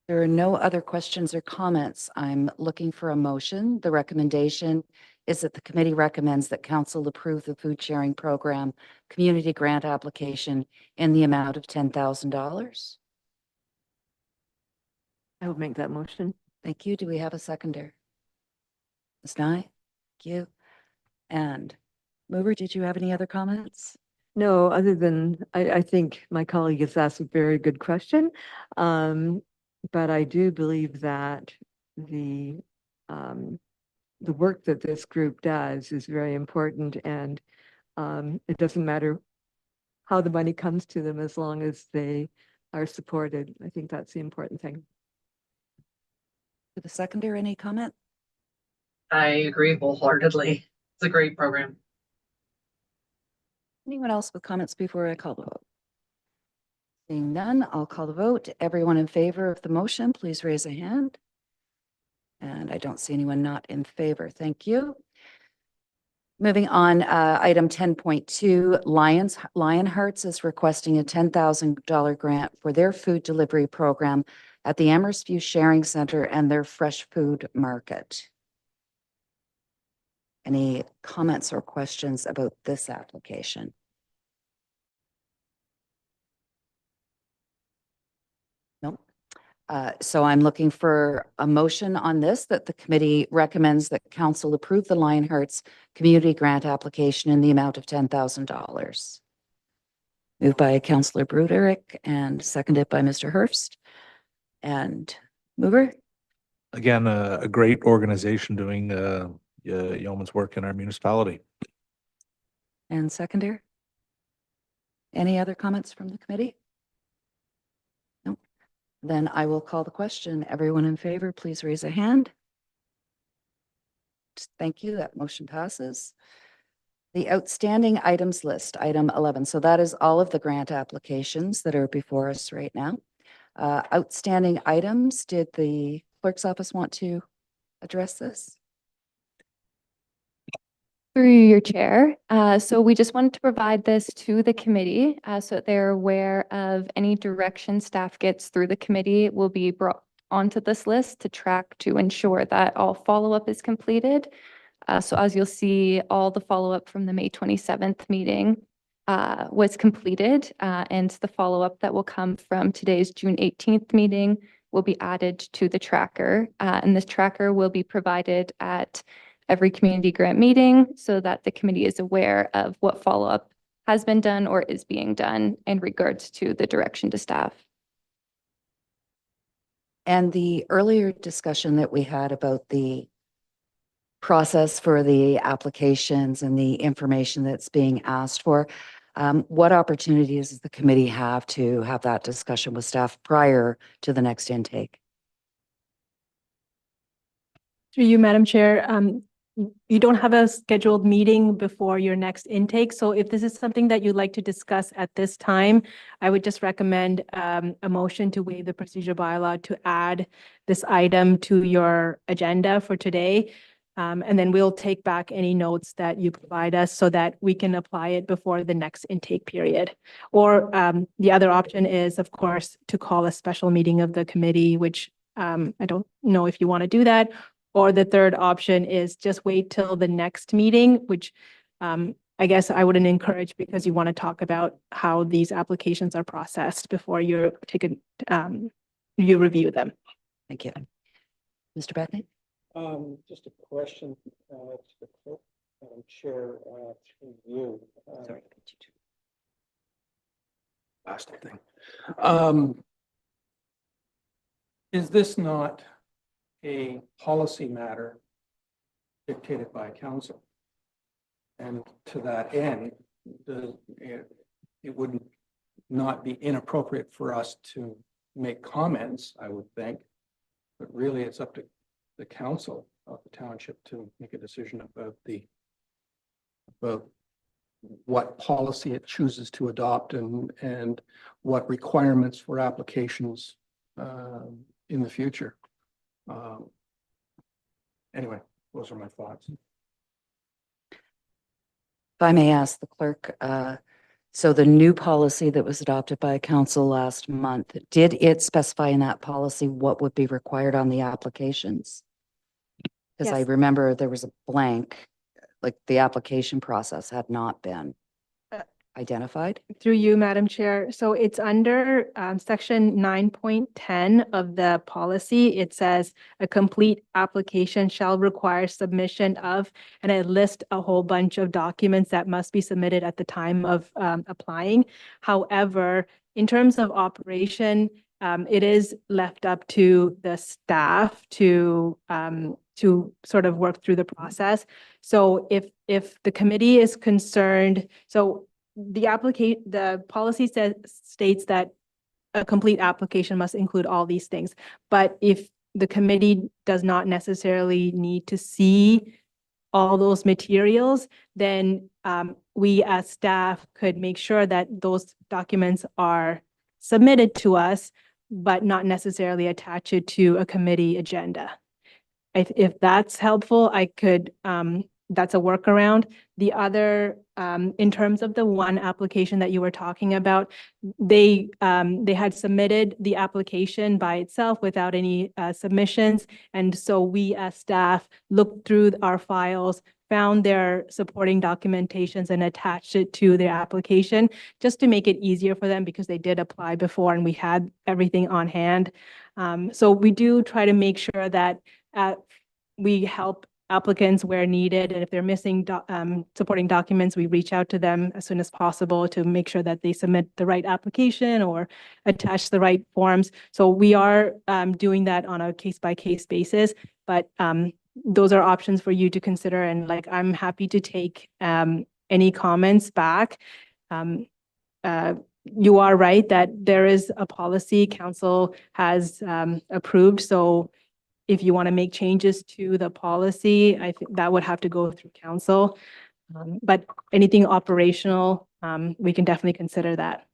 There are no other questions or comments. I'm looking for a motion. The recommendation is that the committee recommends that council approve the food sharing program community grant application in the amount of $10,000. I would make that motion. Thank you. Do we have a seconder? Ms. Nye? Thank you. And Mover, did you have any other comments? No, other than, I think my colleague has asked a very good question. But I do believe that the work that this group does is very important, and it doesn't matter how the money comes to them as long as they are supported. I think that's the important thing. To the seconder, any comment? I agree wholeheartedly. It's a great program. Anyone else with comments before I call the vote? Seeing none, I'll call the vote. Everyone in favor of the motion, please raise a hand. And I don't see anyone not in favor. Thank you. Moving on, item 10.2, Lionhearts is requesting a $10,000 grant for their food delivery program at the Amherst View Sharing Center and their fresh food market. Any comments or questions about this application? Nope. So I'm looking for a motion on this, that the committee recommends that council approve the Lionhearts community grant application in the amount of $10,000. Moved by Councillor Broderick and seconded by Mr. Hurst. And Mover? Again, a great organization doing yeoman's work in our municipality. And seconder? Any other comments from the committee? No. Then I will call the question. Everyone in favor, please raise a hand. Thank you. That motion passes. The outstanding items list, item 11. So that is all of the grant applications that are before us right now. Outstanding items, did the clerk's office want to address this? Through your chair. So we just wanted to provide this to the committee so that they're aware of any direction staff gets through the committee will be brought onto this list to track to ensure that all follow-up is completed. So as you'll see, all the follow-up from the May 27th meeting was completed, and the follow-up that will come from today's June 18th meeting will be added to the tracker. And this tracker will be provided at every community grant meeting so that the committee is aware of what follow-up has been done or is being done in regards to the direction to staff. And the earlier discussion that we had about the process for the applications and the information that's being asked for, what opportunities does the committee have to have that discussion with staff prior to the next intake? Through you, Madam Chair, you don't have a scheduled meeting before your next intake. So if this is something that you'd like to discuss at this time, I would just recommend a motion to waive the procedure bylaw to add this item to your agenda for today. And then we'll take back any notes that you provide us so that we can apply it before the next intake period. Or the other option is, of course, to call a special meeting of the committee, which I don't know if you want to do that. Or the third option is just wait till the next meeting, which I guess I wouldn't encourage because you want to talk about how these applications are processed before you review them. Thank you. Mr. Beckney? Just a question, to the clerk, Chair, through you. Sorry. Last thing. Is this not a policy matter dictated by council? And to that end, it would not be inappropriate for us to make comments, I would think, but really it's up to the council of the township to make a decision about what policy it chooses to adopt and what requirements for applications in the future. Anyway, those are my thoughts. If I may ask the clerk, so the new policy that was adopted by council last month, did it specify in that policy what would be required on the applications? Because I Yes. remember there was a blank, like the application process had not been identified. Through you, Madam Chair. So it's under section 9.10 of the policy. It says a complete application shall require submission of, and it lists a whole bunch of documents that must be submitted at the time of applying. However, in terms of operation, it is left up to the staff to sort of work through the process. So if the committee is concerned, so the policy states that a complete application must include all these things. But if the committee does not necessarily need to see all those materials, then we as staff could make sure that those documents are submitted to us, but not necessarily attach it to a committee agenda. If that's helpful, I could, that's a workaround. The other, in terms of the one application that you were talking about, they had submitted the application by itself without any submissions. And so we as staff looked through our files, found their supporting documentations and attached it to their application just to make it easier for them because they did apply before and we had everything on hand. So we do try to make sure that we help applicants where needed, and if they're missing supporting documents, we reach out to them as soon as possible to make sure that they submit the right application or attach the right forms. So we are doing that on a case-by-case basis, but those are options for you to consider, and like I'm happy to take any comments back. You are right that there is a policy council has approved, so if you want to make changes to the policy, I think that would have to go through council. But anything operational, we can definitely consider that.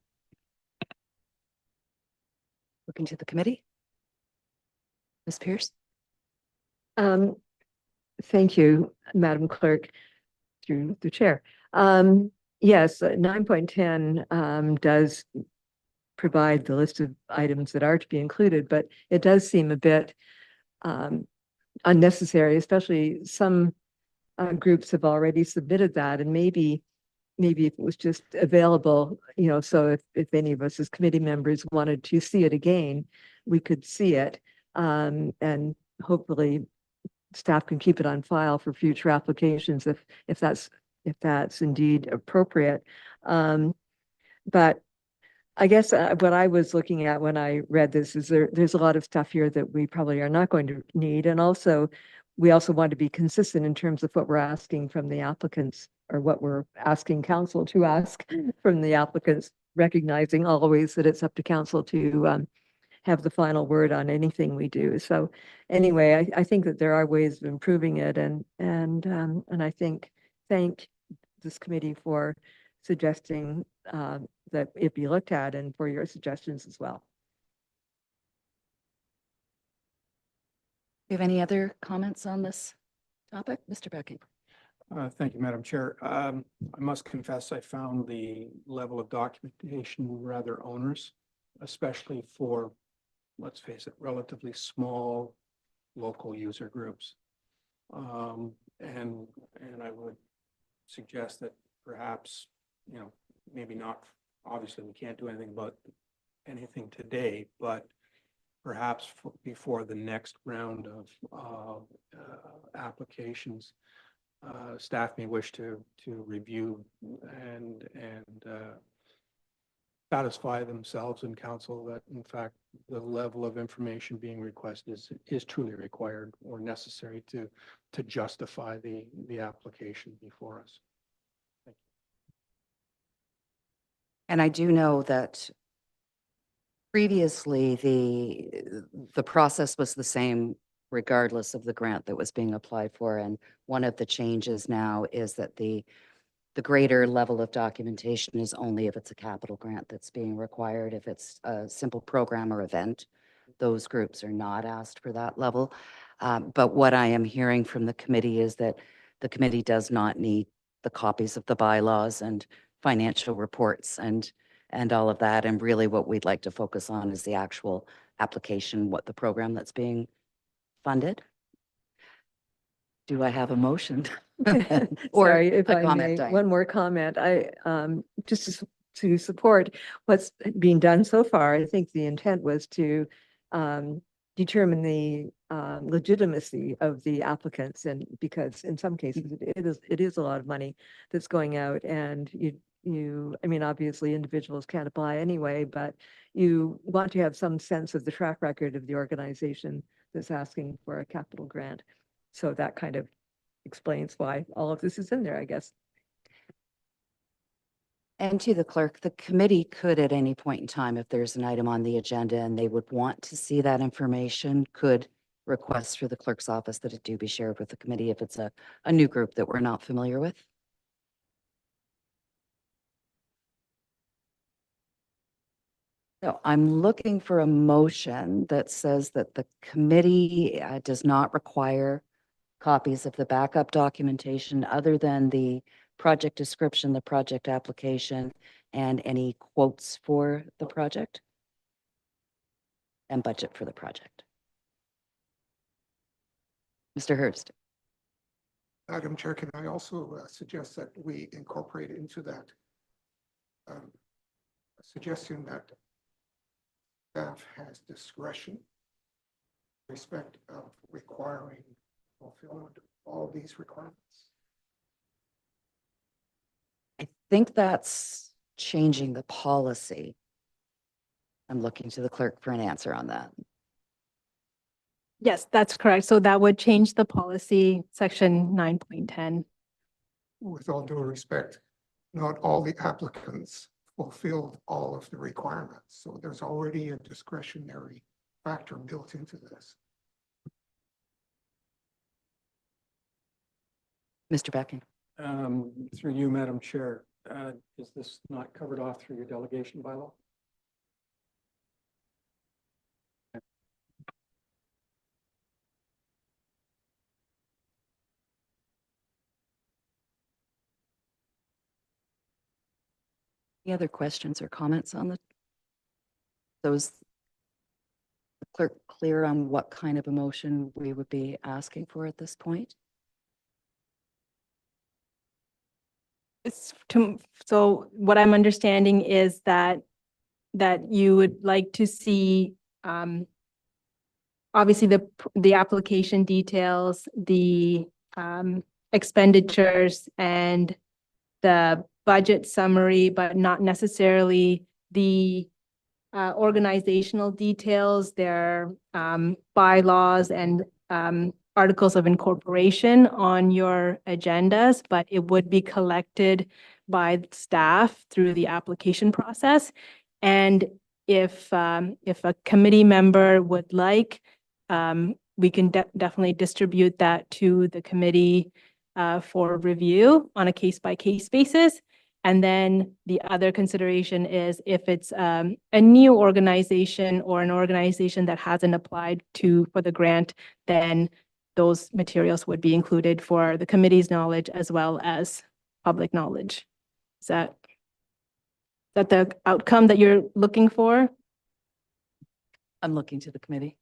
Looking to the committee. Ms. Pierce? Thank you, Madam Clerk, through the chair. Yes, 9.10 does provide the list of items that are to be included, but it does seem a bit unnecessary, especially some groups have already submitted that, and maybe if it was just available, so if any of us as committee members wanted to see it again, we could see it, and hopefully staff can keep it on file for future applications if that's indeed appropriate. But I guess what I was looking at when I read this is there's a lot of stuff here that we probably are not going to need. And also, we also want to be consistent in terms of what we're asking from the applicants or what we're asking council to ask from the applicants, recognizing always that it's up to council to have the final word on anything we do. So anyway, I think that there are ways of improving it, and I thank this committee for suggesting that it be looked at and for your suggestions as well. Do you have any other comments on this topic? Mr. Becky? Thank you, Madam Chair. I must confess, I found the level of documentation rather onerous, especially for, let's face it, relatively small local user groups. And I would suggest that perhaps, maybe not, obviously we can't do anything about anything today, but perhaps before the next round of applications, staff may wish to review and satisfy themselves and council that in fact the level of information being requested is truly required or necessary to justify the application before us. Thank you. And I do know that previously the process was the same regardless of the grant that was being applied for. And one of the changes now is that the the greater level of documentation is only if it's a capital grant that's being required. If it's a simple program or event, those groups are not asked for that level. But what I am hearing from the committee is that the committee does not need the copies of the bylaws and financial reports and all of that. And really what we'd like to focus on is the actual application, what the program that's being funded. Do I have a motion? Or Sorry, if a I comment, may, Diane? one more comment. Just to support what's being done so far, I think the intent was to determine the legitimacy of the applicants, and because in some cases it is a lot of money that's going out, and I mean, obviously individuals can't apply anyway, but you want to have some sense of the track record of the organization that's asking for a capital grant. So that kind of explains why all of this is in there, I guess. And to the clerk, the committee could at any point in time, if there's an item on the agenda and they would want to see that information, could request through the clerk's office that it do be shared with the committee if it's a new group that we're not familiar with. So I'm looking for a motion that says that the committee does not require copies of the backup documentation other than the project description, the project application, and any quotes for the project and budget for the project. Mr. Herbst. Madam Chair, can I also suggest that we incorporate into that a suggestion that staff has discretion in respect of requiring fulfillment of all these requirements? I think that's changing the policy. I'm looking to the clerk for an answer on that. Yes, that's correct. So that would change the policy, section 9.10. With all due respect, not all the applicants fulfilled all of the requirements. So there's already a discretionary factor built into this. Mr. Becky. Through you, Madam Chair, is this not covered off through your delegation bylaw? Any other questions or comments on those? The clerk clear on what kind of a motion we would be asking for at this point? So what I'm understanding is that you would like to see obviously the application details, the expenditures, and the budget summary, but not necessarily the organizational details, their bylaws and articles of incorporation on your agendas, but it would be collected by staff through the application process. And if a committee member would like, we can definitely distribute that to the committee for review on a case-by-case basis. And then the other consideration is if it's a new organization or an organization that hasn't applied for the grant, then those materials would be included for the committee's knowledge as well as public knowledge. Is that the outcome that you're looking for? I'm looking to the committee.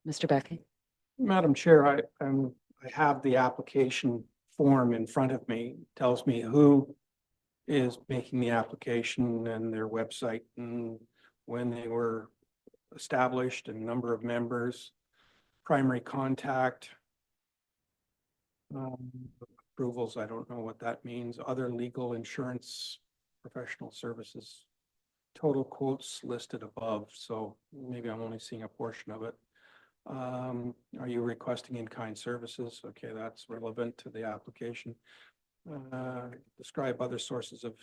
Mr. Becky. Madam Chair, I have the application form in front of me. It tells me who is making the application and their website and when they were established and number of members, primary contact, approvals. I don't know what that means. Other legal, insurance, professional services, total quotes listed above. So maybe I'm only seeing a portion of it. Are you requesting in-kind services? Okay, that's relevant to the application. Describe other sources of,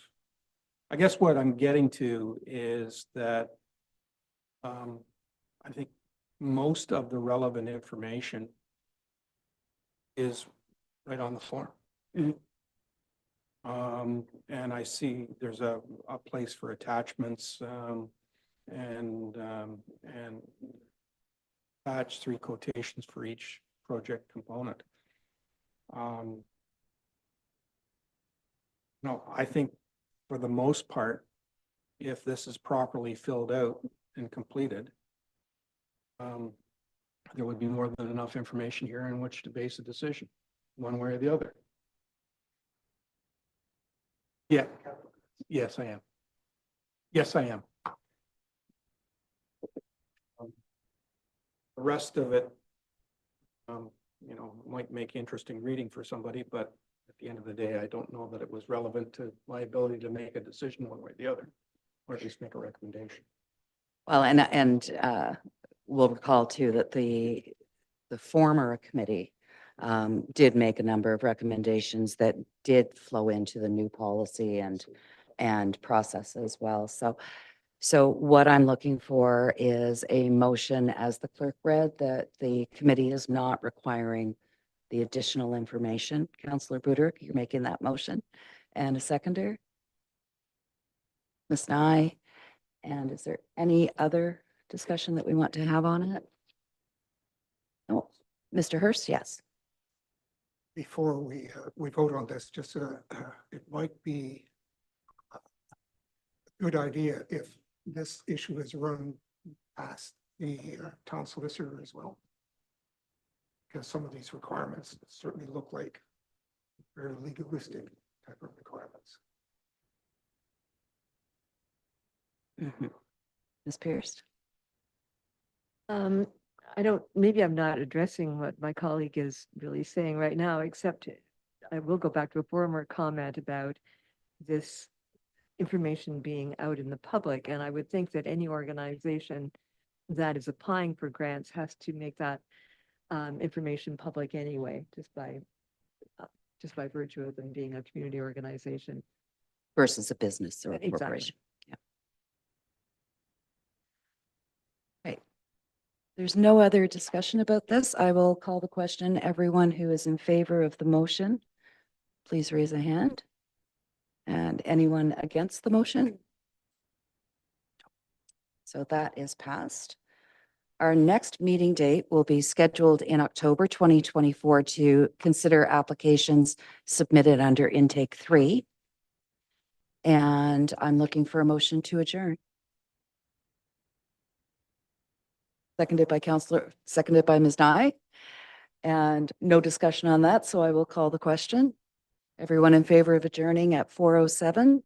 I guess what I'm getting to is that I think most of the relevant information is right on the form. And I see there's a place for attachments, and attach 3 quotations for each project component. No, I think for the most part, if this is properly filled out and completed, there would be more than enough information here in which to base a decision, one way or the other. Yeah, yes, I am. Yes, I am. The rest of it, might make interesting reading for somebody, but at the end of the day, I don't know that it was relevant to my ability to make a decision one way or the other, or at least make a recommendation. Well, and we'll recall too that the former committee did make a number of recommendations that did flow into the new policy and process as well. So what I'm looking for is a motion, as the clerk read, that the committee is not requiring the additional information. Councillor Buderick, you're making that motion. And a seconder? Ms. Nye. And is there any other discussion that we want to have on it? No. Mr. Hurst, yes. Before we vote on this, just it might be a good idea if this issue is run past the town solicitor as well. Because some of these requirements certainly look like very legalistic type of requirements. Ms. Pierce? Maybe I'm not addressing what my colleague is really saying right now, except I will go back to a former comment about this information being out in the public. And I would think that any organization that is applying for grants has to make that information public anyway, just by virtue of them being a community organization. Versus a business or a Exactly. corporation. Yeah. Right. There's no other discussion about this. I will call the question. Everyone who is in favor of the motion, please raise a hand. And anyone against the motion? So that is passed. Our next meeting date will be scheduled in October 2024 to consider applications submitted under intake 3. And I'm looking for a motion to adjourn. Seconded by Ms. Nye. And no discussion on that, so I will call the question. Everyone in favor of adjourning at 4:07?